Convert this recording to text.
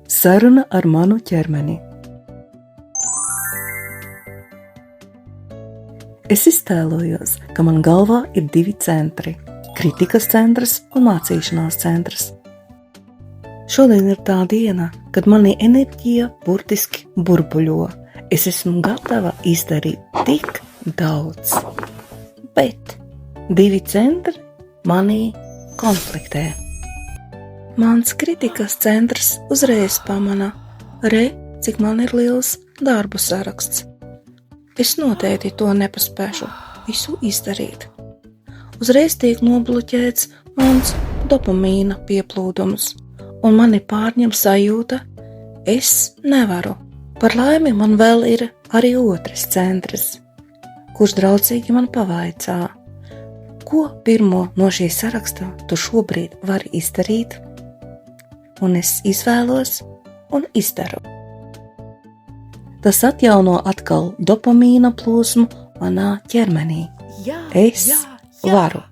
Saruna ar manu ķermeni. Es iztēlojos, ka man galvā ir 2 centri – kritikas centrs un mācīšanās centrs. Šodien ir tā diena, kad manī enerģija burtiski burbuļo. Es esmu gatava izdarīt tik daudz. Bet 2 centri manī konfliktē. Mans kritikas centrs uzreiz pamana, cik man ir liels darbu saraksts. Es noteikti to nepaspēšu visu izdarīt. Uzreiz tiek nobloķēts mans dopamīna pieplūdums, un mani pārņem sajūta, es nevaru. Par laimi man vēl ir arī otrs centrs, kurš draudzīgi man pavaicā, ko pirmo no šī saraksta tu šobrīd vari izdarīt, un es izvēlos un izdaru. Tas atjauno atkal dopamīna plūsmu manā ķermenī. Es varu.